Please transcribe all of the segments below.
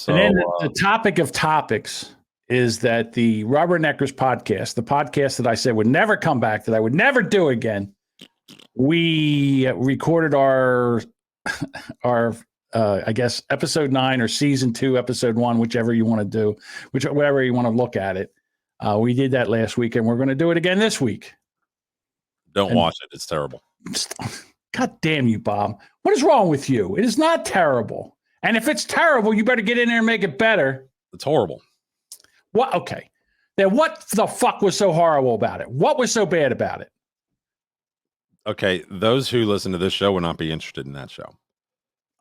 And then the topic of topics is that the Rubberneckers podcast, the podcast that I said would never come back, that I would never do again, we recorded our I guess episode 9 or season 2, episode 1, whichever you want to do, whatever you want to look at it. We did that last week, and we're going to do it again this week. Don't watch it. It's terrible. God damn you, Bob. What is wrong with you? It is not terrible. And if it's terrible, you better get in there and make it better. It's horrible. What? Okay. Then what the fuck was so horrible about it? What was so bad about it? Okay. Those who listen to this show will not be interested in that show.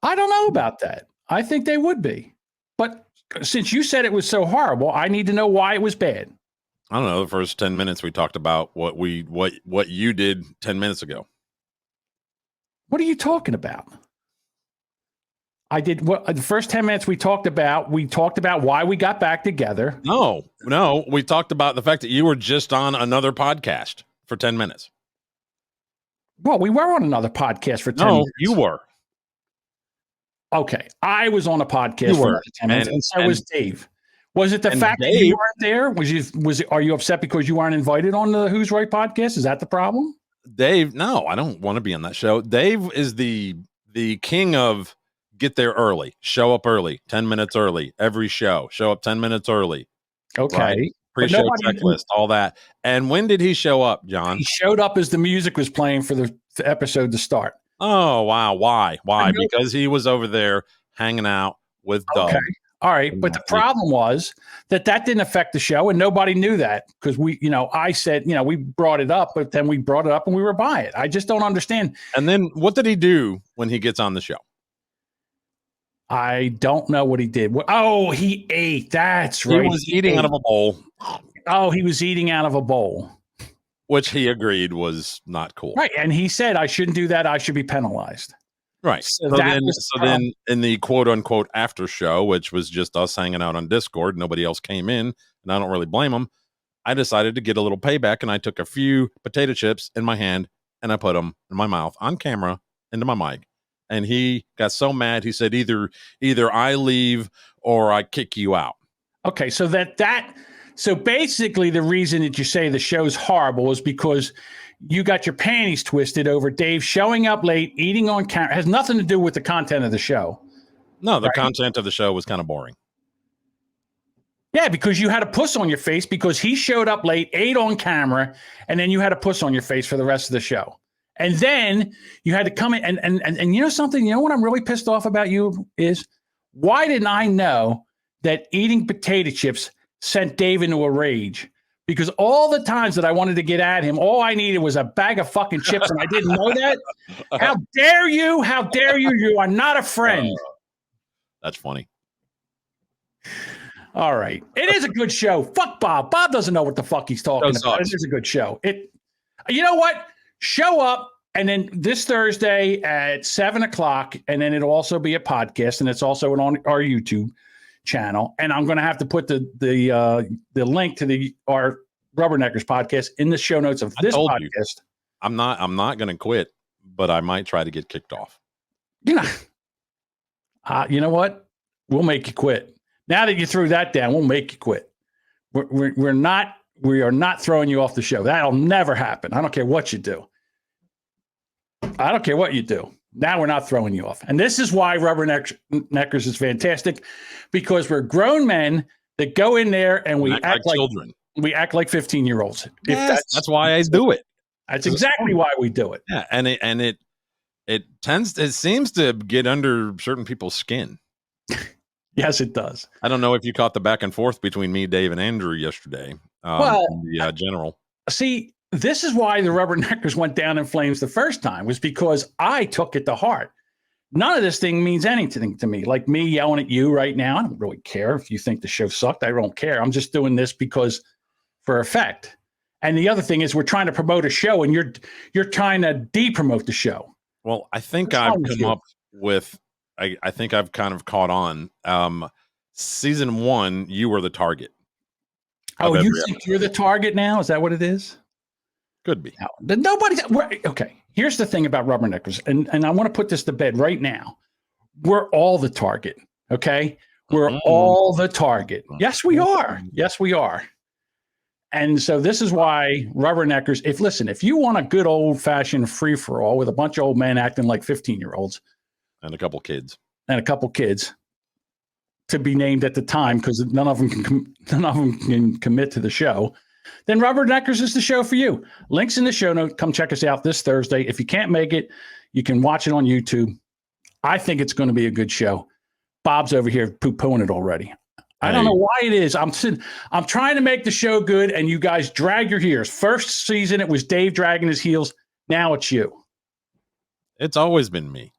I don't know about that. I think they would be. But since you said it was so horrible, I need to know why it was bad. I don't know. The first 10 minutes we talked about what you did 10 minutes ago. What are you talking about? I did what the first 10 minutes we talked about why we got back together. No, we talked about the fact that you were just on another podcast for 10 minutes. Well, we were on another podcast for 10 minutes. You were. Okay. I was on a podcast for 10 minutes, and so was Dave. Was it the fact that you weren't there? Are you upset because you weren't invited on the Who's Right podcast? Is that the problem? Dave, no, I don't want to be on that show. Dave is the king of get there early, show up early, 10 minutes early, every show, show up 10 minutes early. Okay. Right? Pre-show checklist, all that. And when did he show up, John? He showed up as the music was playing for the episode to start. Oh, wow. Why? Because he was over there hanging out with Doug. Okay. All right. But the problem was that didn't affect the show, and nobody knew that because I said, we brought it up, but then we brought it up and we were by it. I just don't understand. And then what did he do when he gets on the show? I don't know what he did. Oh, he ate. That's right. He was eating out of a bowl. Oh, he was eating out of a bowl. Which he agreed was not cool. Right. And he said, I shouldn't do that. I should be penalized. Right. So then in the quote unquote after show, which was just us hanging out on Discord, nobody else came in, and I don't really blame them. I decided to get a little payback, and I took a few potato chips in my hand and I put them in my mouth on camera into my mic. And he got so mad. He said, either I leave or I kick you out. Okay. So so basically the reason that you say the show's horrible is because you got your panties twisted over Dave showing up late, eating on camera. It has nothing to do with the content of the show. No, the content of the show was kind of boring. Yeah, because you had a puss on your face because he showed up late, ate on camera, and then you had a puss on your face for the rest of the show. And then you had to come in and you know something? You know what I'm really pissed off about you is why didn't I know that eating potato chips sent Dave into a rage? Because all the times that I wanted to get at him, all I needed was a bag of fucking chips, and I didn't know that. How dare you? How dare you? You are not a friend. That's funny. All right. It is a good show. Fuck Bob. Bob doesn't know what the fuck he's talking about. It is a good show. You know what? Show up, and then this Thursday at 7:00, and then it'll also be a podcast, and it's also on our YouTube channel. And I'm going to have to put the link to our Rubberneckers podcast in the show notes of this podcast. I'm not going to quit, but I might try to get kicked off. You know what? We'll make you quit. Now that you threw that down, we'll make you quit. We are not throwing you off the show. That'll never happen. I don't care what you do. I don't care what you do. Now we're not throwing you off. And this is why Rubberneckers is fantastic, because we're grown men that go in there and we act like children. We act like 15-year-olds. Yes, that's why I do it. That's exactly why we do it. Yeah, and it seems to get under certain people's skin. Yes, it does. I don't know if you caught the back and forth between me, Dave, and Andrew yesterday. The general. See, this is why the Rubberneckers went down in flames the first time, was because I took it to heart. None of this thing means anything to me. Like me yelling at you right now, I don't really care if you think the show sucked. I don't care. I'm just doing this because for effect. And the other thing is we're trying to promote a show, and you're trying to de-promote the show. Well, I think I've come up with I think I've kind of caught on. Season 1, you were the target. Oh, you think you're the target now? Is that what it is? Could be. No, okay. Here's the thing about Rubberneckers, and I want to put this to bed right now. We're all the target, okay? We're all the target. Yes, we are. Yes, we are. And so this is why Rubberneckers, if you want a good old fashioned free for all with a bunch of old men acting like 15-year-olds and a couple kids to be named at the time, because none of them can commit to the show, then Rubberneckers is the show for you. Links in the show note. Come check us out this Thursday. If you can't make it, you can watch it on YouTube. I think it's going to be a good show. Bob's over here poo-pooing it already. I don't know why it is. I'm trying to make the show good, and you guys drag your heels. First season, it was Dave dragging his heels. Now it's you. It's always been me.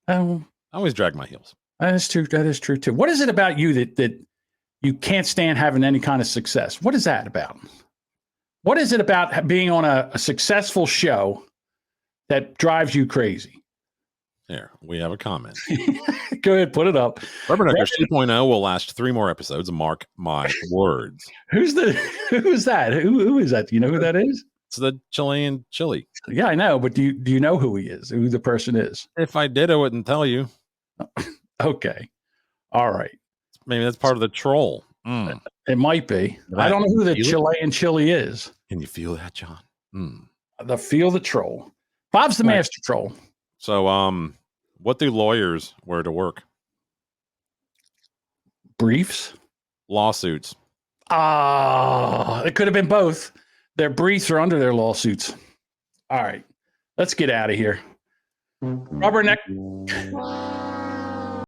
I always drag my heels. That is true. That is true too. What is it about you that you can't stand having any kind of success? What is that about? What is it about being on a successful show that drives you crazy? Here, we have a comment. Go ahead, put it up. Rubberneckers 2.0 will last 3 more episodes. Mark my words. Who is that? Who is that? Do you know who that is? It's the Chilean chili. Yeah, I know, but do you know who he is? Who the person is? If I did, I wouldn't tell you. Okay. All right. Maybe that's part of the troll. It might be. I don't know who the Chilean chili is. Can you feel that, John? Feel the troll. Bob's the master troll. So, what do lawyers wear to work? Briefs? Lawsuits. It could have been both. Their briefs are under their lawsuits. All right. Let's get out of here. Rubberneck.